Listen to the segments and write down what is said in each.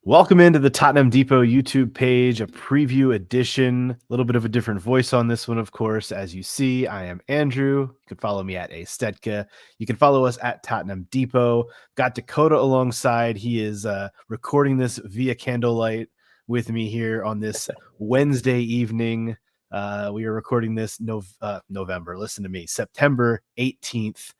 Welcome into the Tottenham Depot YouTube page, a preview edition. A little bit of a different voice on this one, of course. As you see, I am Andrew. You can follow me at Stetka. You can follow us at Tottenham Depot. Got Dakota alongside. He is recording this via candlelight with me here on this Wednesday evening. We are recording this November. Listen to me, September 18th,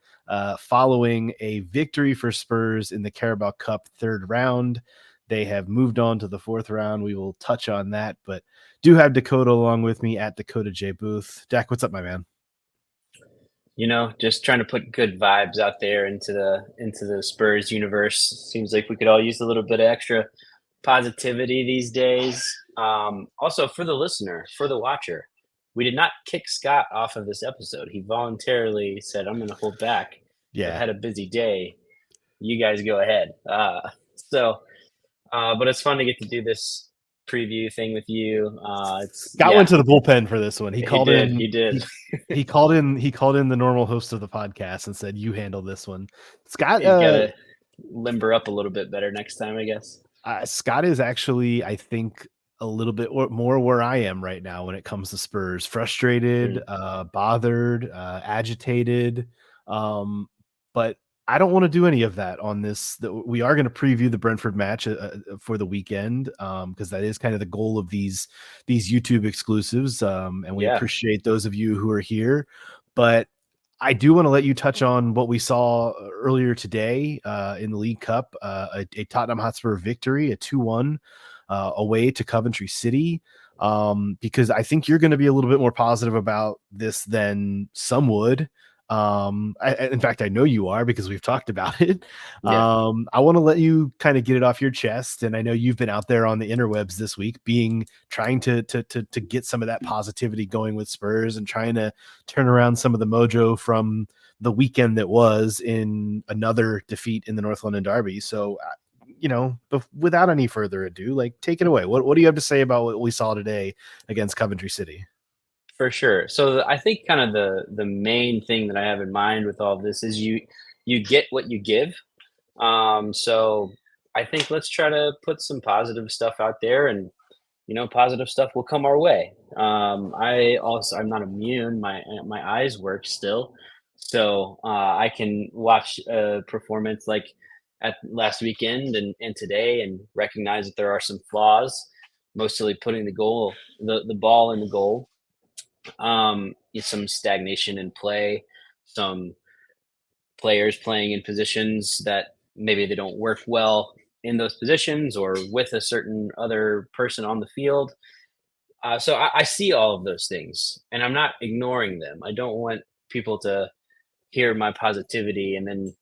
following a victory for Spurs in the Carabao Cup third round. They have moved on to the fourth round. We will touch on that, but do have Dakota along with me at Dakota J Booth. Dak, what's up, my man? Just trying to put good vibes out there into the Spurs universe. Seems like we could all use a little bit of extra positivity these days. Also, for the listener, for the watcher, we did not kick Scott off of this episode. He voluntarily said, "I'm going to hold back. I've Yeah, had a busy day. You guys go ahead." But it's fun to get to do this preview thing with you. It's Scott went yeah, to the bullpen for this one. He he called did. in. He did. He called in the normal host of the podcast and said, "You handle this one." Scott, He's got to limber up a little bit better next time, I guess. Scott is actually, I think, a little bit more where I am right now when it comes to Spurs. Frustrated, Mm. bothered, agitated. But I don't want to do any of that on this. We are going to preview the Brentford match for the weekend because that is kind of the goal of these YouTube exclusives. And we Yeah. appreciate those of you who are here. But I do want to let you touch on what we saw earlier today in the League Cup, a Tottenham Hotspur victory, a 2-1 away to Coventry City, because I think you're going to be a little bit more positive about this than some would. In fact, I know you are because we've talked about it. Yeah. I want to let you kind of get it off your chest, and I know you've been out there on the interwebs this week, trying to get some of that positivity going with Spurs and trying to turn around some of the mojo from the weekend that was in another defeat in the North London Derby. So, without any further ado, like, take it away. What do you have to say about what we saw today against Coventry City? For sure. I think kind of the main thing that I have in mind with all of this is you get what you give. So I think let's try to put some positive stuff out there, and positive stuff will come our way. I'm not immune. My eyes work still, so I can watch a performance like at last weekend and today, and recognize that there are some flaws. Mostly putting the ball in the goal. Some stagnation in play, some players playing in positions that maybe they don't work well in those positions or with a certain other person on the field. So I see all of those things, and I'm not ignoring them. I don't want people to hear my positivity and then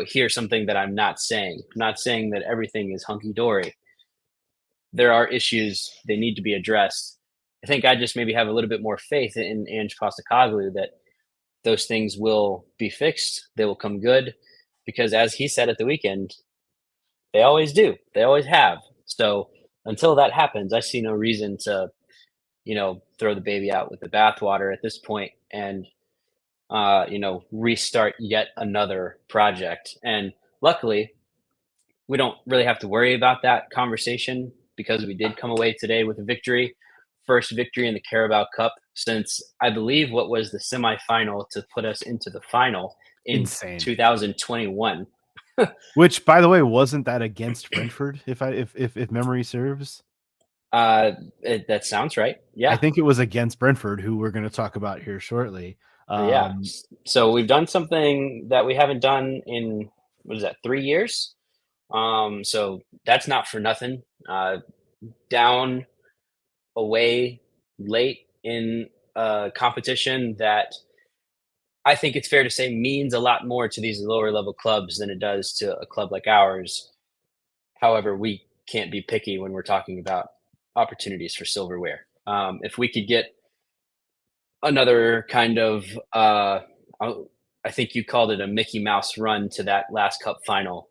hear something that I'm not saying. I'm not saying that everything is hunky dory. There are issues, they need to be addressed. I think I just maybe have a little bit more faith in Ange Postecoglou that those things will be fixed. They will come good because, as he said at the weekend, they always do. They always have. So until that happens, I see no reason to, throw the baby out with the bathwater at this point and, restart yet another project. And luckily, we don't really have to worry about that conversation because we did come away today with a victory. First victory in the Carabao Cup since, I believe, what was the semifinal to put us into the final in Insane. 2021. Which, by the way, wasn't that against Brentford? If memory serves, That sounds right. I Yeah. think it was against Brentford, who we're going to talk about here shortly. Yeah. Um, So we've done something that we haven't done in, what is that, 3 years? So that's not for nothing. Down, away, late in a competition that I think it's fair to say means a lot more to these lower level clubs than it does to a club like ours. However, we can't be picky when we're talking about opportunities for silverware. If we could get another kind of, I I think you called it a Mickey Mouse run to that last cup final.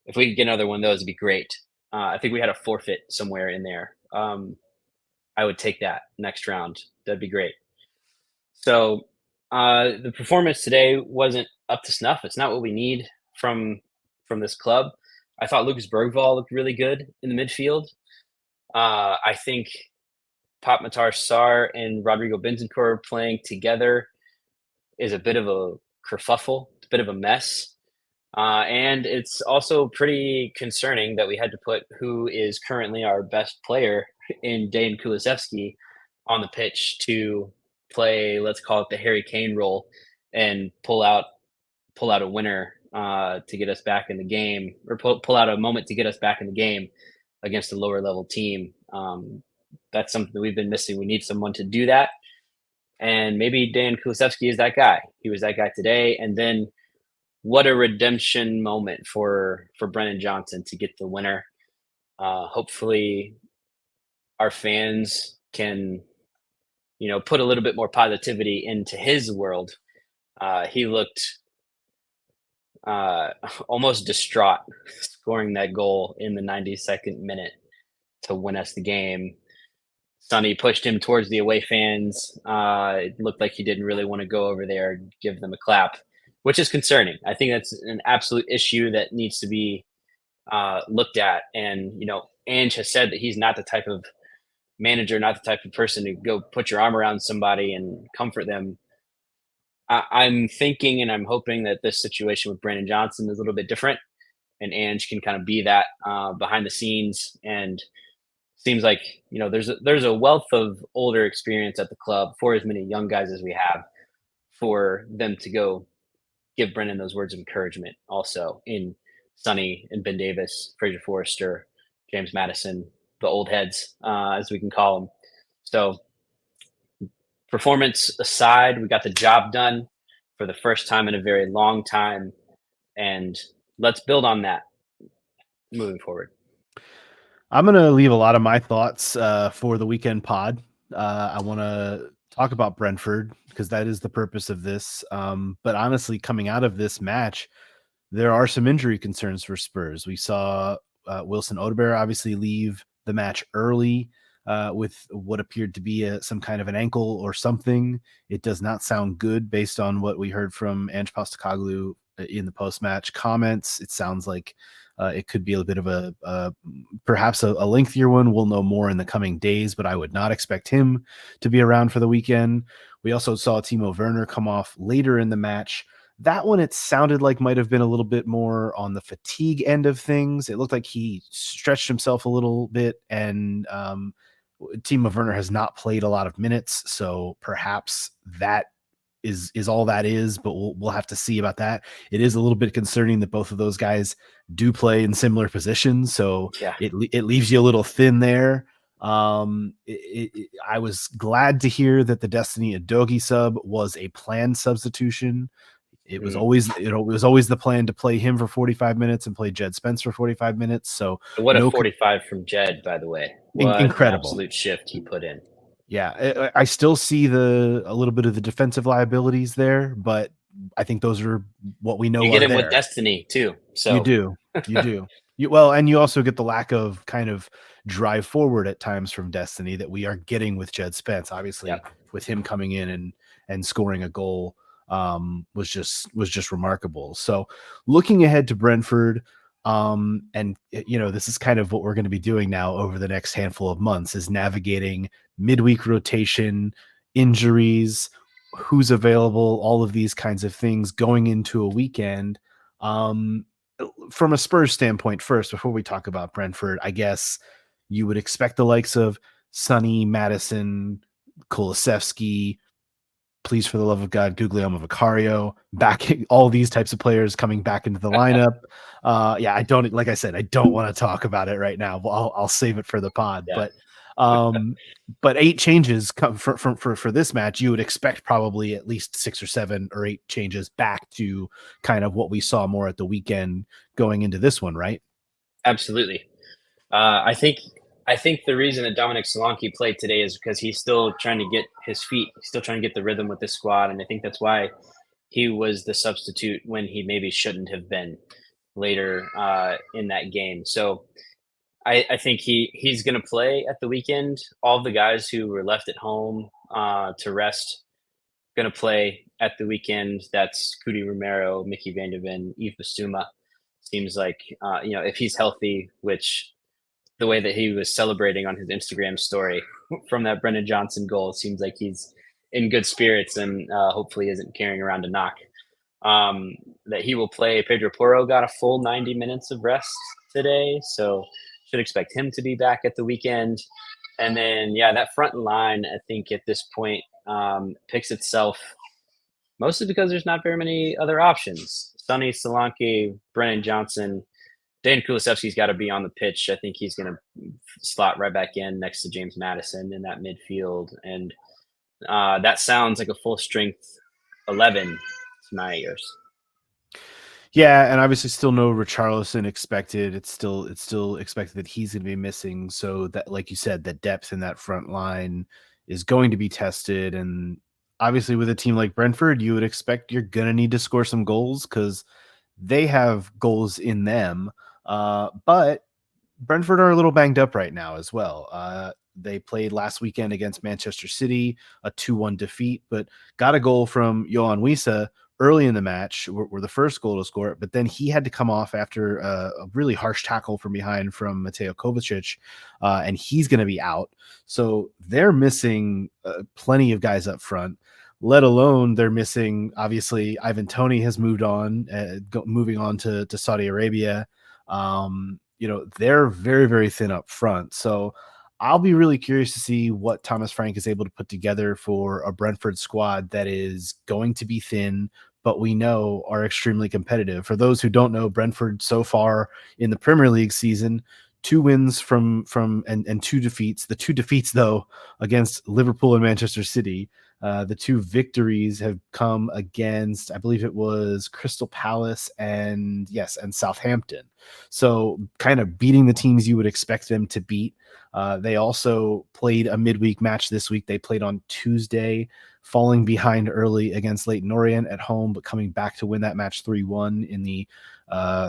If we could get another one of those, it'd be great. I think we had a forfeit somewhere in there. I would take that next round. That'd be great. So the performance today wasn't up to snuff. It's not what we need from this club. I thought Lucas Bergvall looked really good in the midfield. I think Pop Matar Sarr and Rodrigo Bentancur playing together is a bit of a kerfuffle, a bit of a mess. And it's also pretty concerning that we had to put who is currently our best player in Dejan Kulusevski on the pitch to play, let's call it the Harry Kane role, and pull out a winner to get us back in the game, or pull out a moment to get us back in the game against a lower level team. That's something that we've been missing. We need someone to do that, and maybe Dan Kulusevski is that guy. He was that guy today, and then what a redemption moment for Brennan Johnson to get the winner. Hopefully, our fans can put a little bit more positivity into his world. He looked uh, almost distraught scoring that goal in the 92nd minute to win us the game. Sonny pushed him towards the away fans. It looked like he didn't really want to go over there and give them a clap, which is concerning. I think that's an absolute issue that needs to be looked at. And, Ange has said that he's not the type of manager, not the type of person to go put your arm around somebody and comfort them. I'm thinking and I'm hoping that this situation with Brandon Johnson is a little bit different, and Ange can kind of be that behind the scenes. And seems like there's a wealth of older experience at the club for as many young guys as we have, for them to go give Brendan those words of encouragement. Also in Sonny and Ben Davis, Fraser Forrester, James Madison, the old heads, as we can call them. So performance aside, we got the job done for the first time in a very long time, and let's build on that moving forward. I'm going to leave a lot of my thoughts for the weekend pod. I want to talk about Brentford because that is the purpose of this. But honestly, coming out of this match, there are some injury concerns for Spurs. We saw Wilson Odegaard obviously leave the match early with what appeared to be some kind of an ankle or something. It does not sound good based on what we heard from Ange Postecoglou in the post-match comments. It sounds like it could be a bit of perhaps a lengthier one. We'll know more in the coming days, but I would not expect him to be around for the weekend. We also saw Timo Werner come off later in the match. That one, it sounded like might have been a little bit more on the fatigue end of things. It looked like he stretched himself a little bit, and Timo Werner has not played a lot of minutes, so perhaps that is all that is, but we'll have to see about that. It is a little bit concerning that both of those guys do play in similar positions, so Yeah. it leaves you a little thin there. I was glad to hear that the Destiny Udogie sub was a planned substitution. It was always the plan to play him for 45 minutes and play Jed Spence for 45 minutes. So What a 45 from Jed, by the way. What an incredible. absolute shift he put in. Yeah, I still see a little bit of the defensive liabilities there, but I think those are what we know You get are him with there. Destiny too. You So do. You do. And you also get the lack of kind of drive forward at times from Destiny that we aren't getting with Jed Spence. Obviously, yep. with him coming in and scoring a goal was just remarkable. So looking ahead to Brentford, and this is kind of what we're going to be doing now over the next handful of months, is navigating midweek rotation, injuries, who's available, all of these kinds of things going into a weekend. From a Spurs standpoint, first, before we talk about Brentford, I guess you would expect the likes of Sonny, Madison, Kulusevski, please, for the love of God, Guglielmo Vicario, back, all these types of players coming back into the lineup. I don't, like I said, I don't want to talk about it right now. I'll save it for the pod. Yeah. But 8 changes come for this match. You would expect probably at least 6 or 7 or 8 changes back to kind of what we saw more at the weekend going into this one, right? Absolutely. I think the reason that Dominic Solanke played today is because he's still trying to get his feet, he's still trying to get the rhythm with this squad, and I think that's why he was the substitute when he maybe shouldn't have been later in that game. So I think he's going to play at the weekend. All the guys who were left at home to rest going to play at the weekend. That's Cudi Romero, Mickey Van de Ven, Yves Bissouma. seems like if he's healthy, which the way that he was celebrating on his Instagram story from that Brendan Johnson goal, it seems like he's in good spirits and hopefully isn't carrying around a knock. Um, that he will play. Pedro Porro got a full 90 minutes of rest today, so should expect him to be back at the weekend. And then, yeah, that front line, I think at this point picks itself mostly because there's not very many other options. Sonny Solanke, Brennan Johnson, Dan Kulisevsky's got to be on the pitch. I think he's going to slot right back in next to James Madison in that midfield. And that sounds like a full strength 11 to my ears. Yeah, and obviously still no Richarlison expected. It's still expected that he's going to be missing. So that, like you said, that depth in that front line is going to be tested. And obviously, with a team like Brentford, you would expect you're going to need to score some goals because they have goals in them. But Brentford are a little banged up right now as well. They played last weekend against Manchester City, a 2-1 defeat, but got a goal from Yohan Wissa early in the match, were the first goal to score, but then he had to come off after a really harsh tackle from behind from Mateo Kovacic, and he's going to be out. So they're missing plenty of guys up front, let alone they're missing, obviously, Ivan Toney has moved on, moving on to Saudi Arabia. They're very, very thin up front. So I'll be really curious to see what Thomas Frank is able to put together for a Brentford squad that is going to be thin, but we know are extremely competitive. For those who don't know, Brentford so far in the Premier League season, 2 wins from and 2 defeats. The 2 defeats, though, against Liverpool and Manchester City. The 2 victories have come against, I believe it was Crystal Palace and Southampton. So kind of beating the teams you would expect them to beat. They also played a midweek match this week. They played on Tuesday, falling behind early against Leyton Orient at home, but coming back to win that match 3-1 in the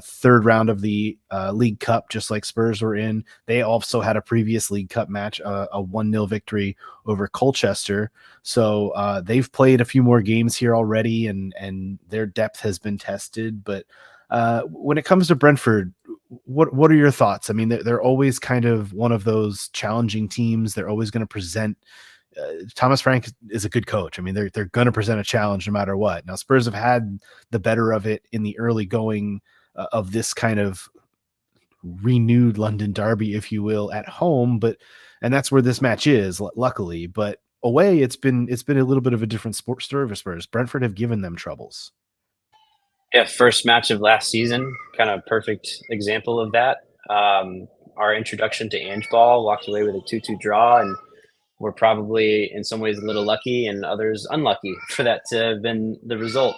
third round of the League Cup, just like Spurs were in. They also had a previous League Cup match, a 1-0 victory over Colchester. So they've played a few more games here already, and their depth has been tested. But when it comes to Brentford, what are your thoughts? I mean, they're always kind of one of those challenging teams. They're always going to present. Thomas Frank is a good coach. I mean, they're going to present a challenge no matter what. Now, Spurs have had the better of it in the early going of this kind of renewed London derby, if you will, at home, and that's where this match is, luckily. But away, it's been a little bit of a different story for Spurs. Brentford have given them troubles. Yeah, first match of last season, kind of perfect example of that. Our introduction to Ange Ball walked away with a 2-2 draw, and we're probably in some ways a little lucky and others unlucky for that to have been the result.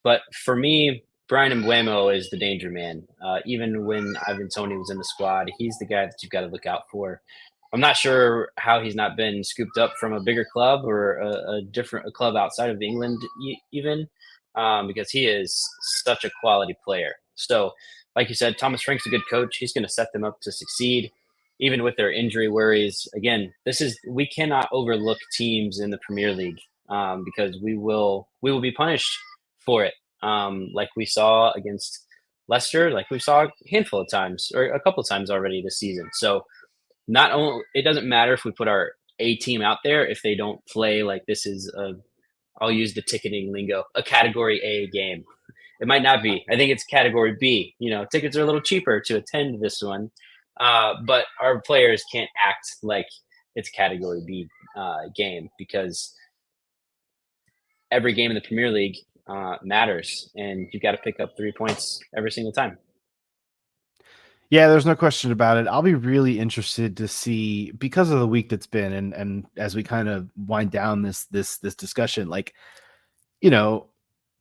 But for me, Brian Mbeumo is the danger man. Even when Ivan Toney was in the squad, he's the guy that you've got to look out for. I'm not sure how he's not been scooped up from a bigger club or a club outside of England even, because he is such a quality player. So, like you said, Thomas Frank's a good coach. He's going to set them up to succeed, even with their injury worries. Again, we cannot overlook teams in the Premier League because we will be punished for it, like we saw against Leicester, like we saw a handful of times or a couple of times already this season. So not only it doesn't matter if we put our A team out there if they don't play like this is I'll use the ticketing lingo, a category A game. It might not be. I think it's category B. Tickets are a little cheaper to attend this one, but our players can't act like it's category B game because every game in the Premier League matters, and you've got to pick up 3 points every single time. Yeah, there's no question about it. I'll be really interested to see, because of the week that's been, and as we kind of wind down this discussion, like,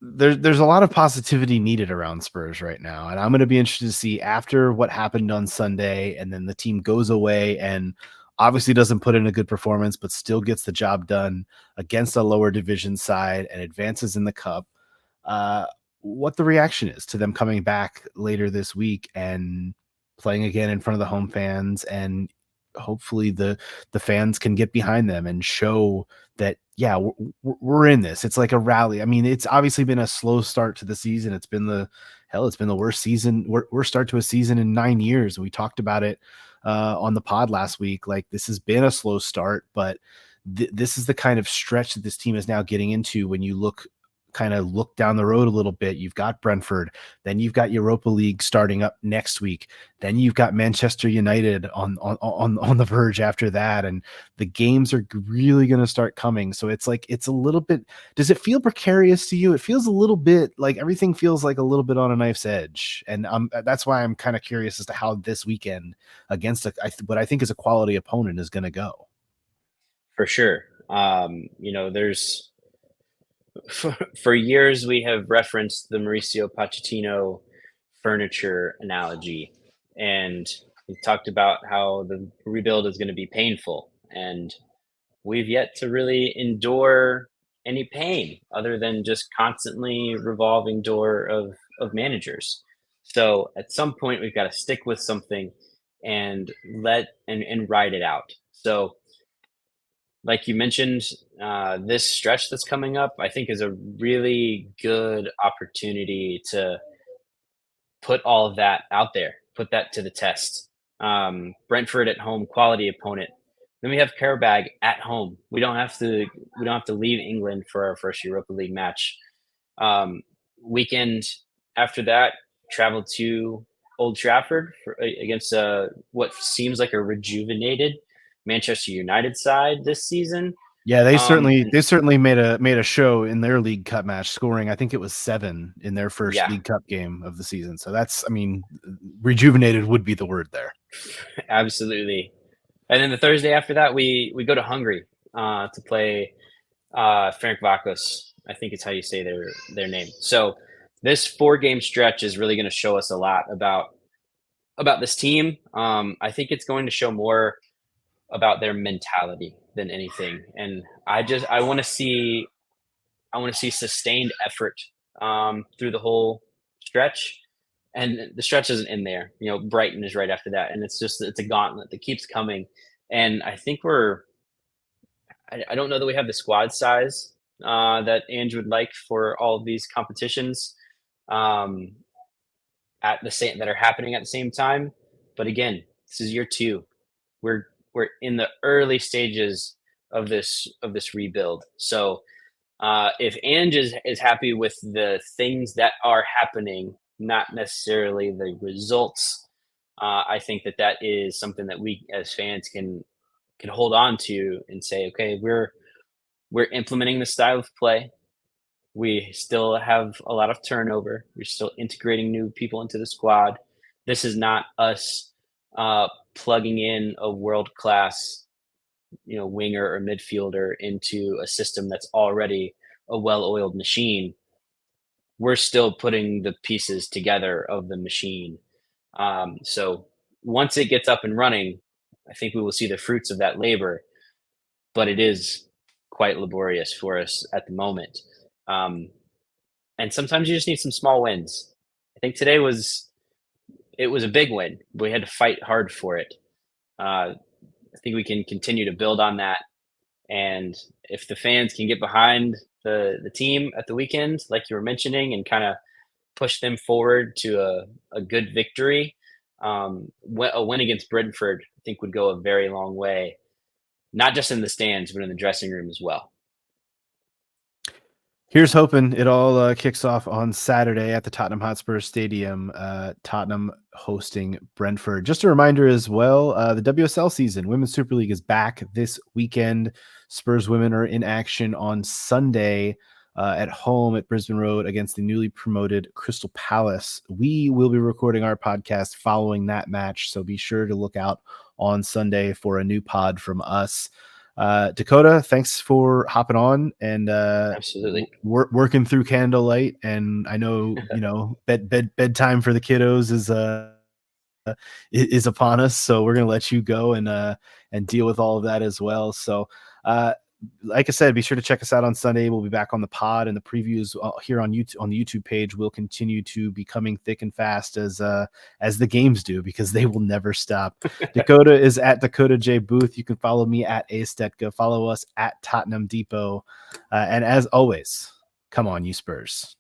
there's a lot of positivity needed around Spurs right now, and I'm going to be interested to see after what happened on Sunday, and then the team goes away and obviously doesn't put in a good performance, but still gets the job done against a lower division side and advances in the cup. What the reaction is to them coming back later this week and playing again in front of the home fans, and hopefully the fans can get behind them and show that, yeah, we're in this. It's like a rally. I mean, it's obviously been a slow start to the season. It's been the hell, it's been the worst start to a season in 9 years. We talked about it on the pod last week. Like, this has been a slow start, but this is the kind of stretch that this team is now getting into. When you look down the road a little bit, you've got Brentford, then you've got Europa League starting up next week, then you've got Manchester United on the verge after that, and the games are really going to start coming. So it's like, it's a little bit, does it feel precarious to you? It feels a little bit like everything feels like a little bit on a knife's edge, and that's why I'm kind of curious as to how this weekend against what I think is a quality opponent is going to go. For sure. There's for years we have referenced the Mauricio Pochettino furniture analogy, and we talked about how the rebuild is going to be painful, and we've yet to really endure any pain other than just constantly revolving door of managers. So at some point we've got to stick with something and and ride it out. So like you mentioned, this stretch that's coming up, I think, is a really good opportunity to put all of that out there, put that to the test. Brentford at home, quality opponent. Then we have Carabao at home. We don't have to leave England for our first Europa League match. Weekend after that, travel to Old Trafford against what seems like a rejuvenated Manchester United side this season. Yeah, they Um, certainly and made a show in their League Cup match, scoring, I think it was 7 in their first yeah, League Cup game of the season. So that's, I mean, rejuvenated would be the word there. absolutely. And then the Thursday after that, we go to Hungary to play Ferencváros. I think it's how you say their name. So this 4 game stretch is really going to show us a lot about this team. I think it's going to show more about their mentality than anything, and I want to see sustained effort through the whole stretch. And the stretch isn't in there. Brighton is right after that, and it's a gauntlet that keeps coming. And I think I don't know that we have the squad size that Ange would like for all of these competitions um, at the same that are happening at the same time. But again, this is year 2. We're in the early stages of this rebuild. So if Ange is happy with the things that are happening, not necessarily the results, I think that is something that we as fans can hold on to and say, okay, we're implementing the style of play. We still have a lot of turnover. We're still integrating new people into the squad. This is not us plugging in a world class, winger or midfielder into a system that's already a well-oiled machine. We're still putting the pieces together of the machine. So once it gets up and running, I think we will see the fruits of that labor, but it is quite laborious for us at the moment. Um, and sometimes you just need some small wins. I think today was a big win. We had to fight hard for it. I think we can continue to build on that. And if the fans can get behind the team at the weekend, like you were mentioning, and kind of push them forward to a good victory, a win against Brentford, I think would go a very long way, not just in the stands, but in the dressing room as well. Here's hoping. It all kicks off on Saturday at the Tottenham Hotspur Stadium. Tottenham hosting Brentford. Just a reminder as well, the WSL season, Women's Super League, is back this weekend. Spurs women are in action on Sunday at home at Brisbane Road against the newly promoted Crystal Palace. We will be recording our podcast following that match, so be sure to look out on Sunday for a new pod from us. Dakota, thanks for hopping on and Absolutely. working through candlelight. And I know bedtime for the kiddos is upon us, so we're gonna let you go and deal with all of that as well. So like I said, be sure to check us out on Sunday. We'll be back on the pod, and the previews here on YouTube, on the YouTube page, will continue to be coming thick and fast as the games do, because they will never stop. Dakota is at Dakota J Booth. You can follow me at Astetka. Follow us at Tottenham Depot. And as always, come on, you Spurs.